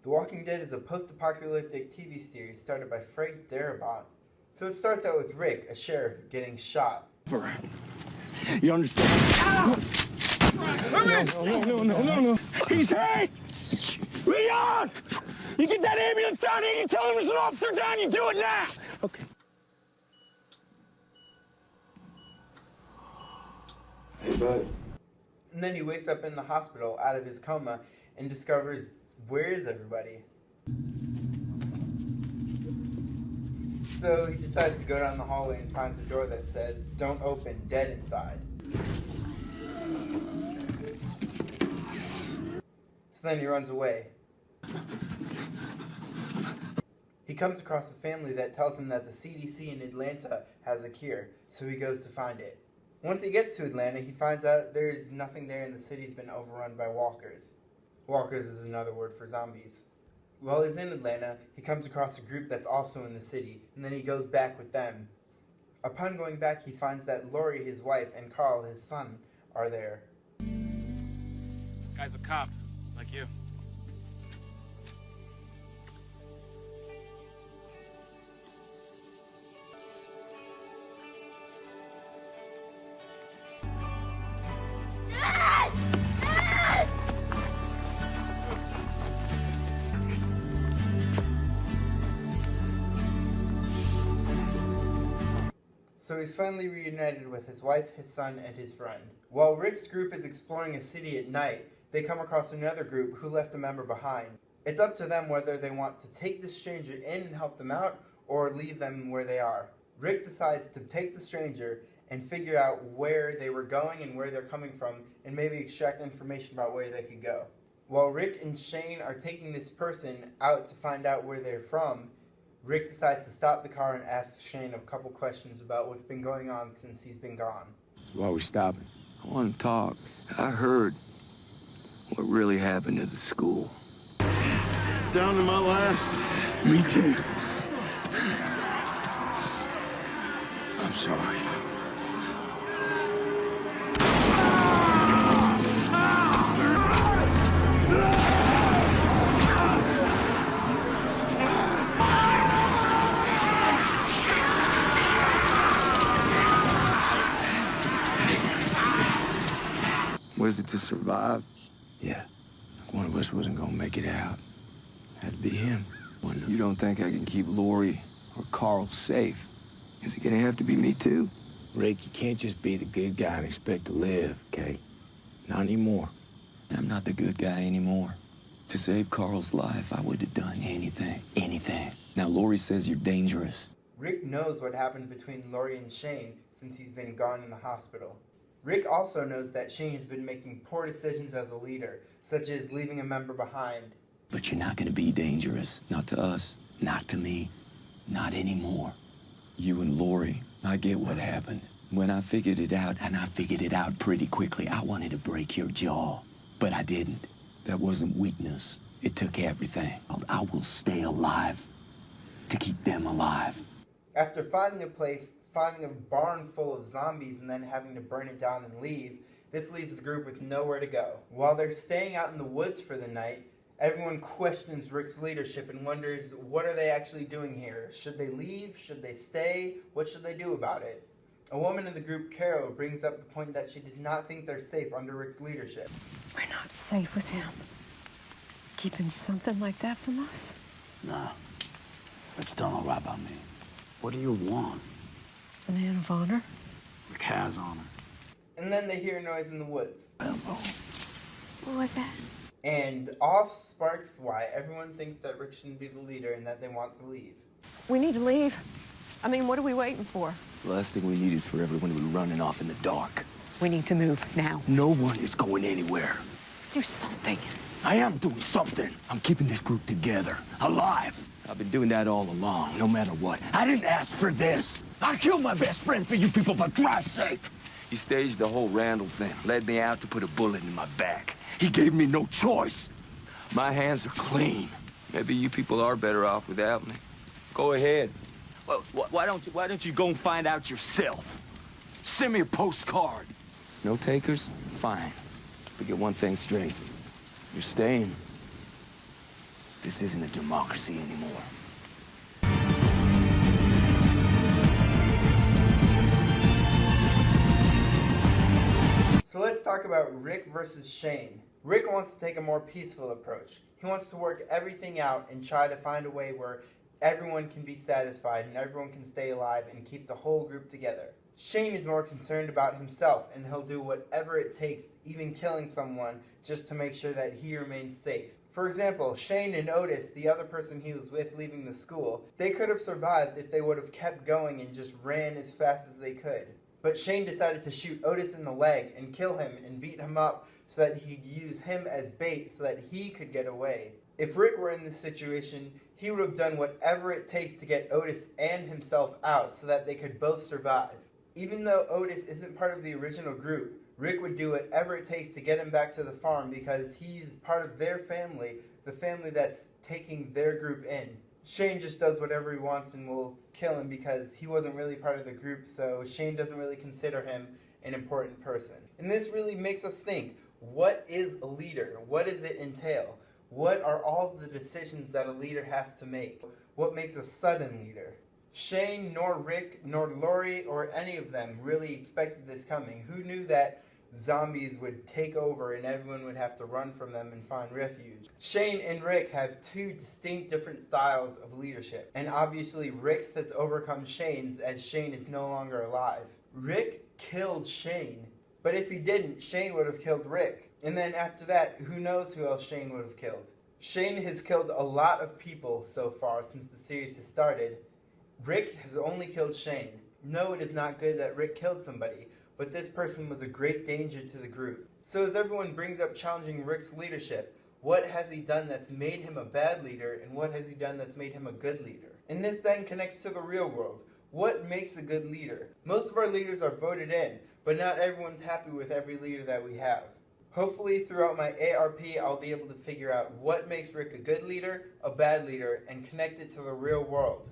The Walking Dead is a post-apocalyptic TV series started by Frank Darabont. So it starts out with Rick, a sheriff, getting shot. You understand? Ah! No. He's hurt! Leon! You get that ambulance out here, you tell him there's an officer down, you do it now! Okay. Hey, bud. And then he wakes up in the hospital out of his coma and discovers, where is everybody? So he decides to go down the hallway and finds a door that says, "Don't open, dead inside." So then he runs away. He comes across a family that tells him that the CDC in Atlanta has a cure, so he goes to find it. Once he gets to Atlanta, he finds out there's nothing there and the city's been overrun by walkers. Walkers is another word for zombies. While he's in Atlanta, he comes across a group that's also in the city, and then he goes back with them. Upon going back, he finds that Lori, his wife, and Carl, his son, are there. Guy's a cop, like you. So he's finally reunited with his wife, his son, and his friend. While Rick's group is exploring a city at night, they come across another group who left a member behind. It's up to them whether they want to take the stranger in and help them out, or leave them where they are. Rick decides to take the stranger and figure out where they were going and where they're coming from, and maybe extract information about where they could go. While Rick and Shane are taking this person out to find out where they're from, Rick decides to stop the car and ask Shane a couple questions about what's been going on since he's been gone. Why are we stopping? I want to talk. I heard what really happened at the school. Down to my last. Me too. I'm sorry. Was it to survive? Yeah. One of us wasn't gonna make it out. Had to be him. You don't think I can keep Lori or Carl safe? Is it gonna have to be me too? Rick, you can't just be the good guy and expect to live, okay? Not anymore. I'm not the good guy anymore. To save Carl's life, I would have done anything. Anything. Now, Lori says you're dangerous. Rick knows what happened between Lori and Shane since he's been gone in the hospital. Rick also knows that Shane has been making poor decisions as a leader, such as leaving a member behind. But you're not gonna be dangerous. Not to us. Not to me. Not anymore. You and Lori, I get what happened. When I figured it out, and I figured it out pretty quickly, I wanted to break your jaw. But I didn't. That wasn't weakness. It took everything. I will stay alive to keep them alive. After finding a barn full of zombies and then having to burn it down and leave, this leaves the group with nowhere to go. While they're staying out in the woods for the night, everyone questions Rick's leadership and wonders, what are they actually doing here? Should they leave? Should they stay? What should they do about it? A woman in the group, Carol, brings up the point that she does not think they're safe under Rick's leadership. We're not safe with him. Keeping something like that from us? Nah. It's done all right by me. What do you want? A man of honor? Rick has honor. And then they hear a noise in the woods. What was that? And off sparks why everyone thinks that Rick shouldn't be the leader and that they want to leave. We need to leave. I mean, what are we waiting for? The last thing we need is for everyone to be running off in the dark. We need to move now. No one is going anywhere. Do something. I am doing something. I'm keeping this group together, alive. I've been doing that all along, no matter what. I didn't ask for this. I killed my best friend for you people, for Christ's sake. He staged the whole Randall thing, led me out to put a bullet in my back. He gave me no choice. My hands are clean. Maybe you people are better off without me. Go ahead. Well, why don't you go and find out yourself? Send me a postcard. No takers? Fine. But get one thing straight. You're staying. This isn't a democracy anymore. So let's talk about Rick versus Shane. Rick wants to take a more peaceful approach. He wants to work everything out and try to find a way where everyone can be satisfied and everyone can stay alive and keep the whole group together. Shane is more concerned about himself, and he'll do whatever it takes, even killing someone, just to make sure that he remains safe. For example, Shane and Otis, the other person he was with leaving the school, they could have survived if they would have kept going and just ran as fast as they could. But Shane decided to shoot Otis in the leg and kill him and beat him up so that he'd use him as bait so that he could get away. If Rick were in this situation, he would have done whatever it takes to get Otis and himself out so that they could both survive. Even though Otis isn't part of the original group, Rick would do whatever it takes to get him back to the farm because he's part of their family, the family that's taking their group in. Shane just does whatever he wants and will kill him because he wasn't really part of the group, so Shane doesn't really consider him an important person. And this really makes us think, what is a leader? What does it entail? What are all of the decisions that a leader has to make? What makes a sudden leader? Shane, nor Rick, nor Lori, or any of them really expected this coming. Who knew that zombies would take over and everyone would have to run from them and find refuge? Shane and Rick have two distinct different styles of leadership, and obviously Rick's has overcome Shane's as Shane is no longer alive. Rick killed Shane, but if he didn't, Shane would have killed Rick. And then after that, who knows who else Shane would have killed? Shane has killed a lot of people so far since the series has started. Rick has only killed Shane. No, it is not good that Rick killed somebody, but this person was a great danger to the group. So as everyone brings up challenging Rick's leadership, what has he done that's made him a bad leader, and what has he done that's made him a good leader? And this then connects to the real world. What makes a good leader? Most of our leaders are voted in, but not everyone's happy with every leader that we have. Hopefully throughout my ARP, I'll be able to figure out what makes Rick a good leader, a bad leader, and connect it to the real world.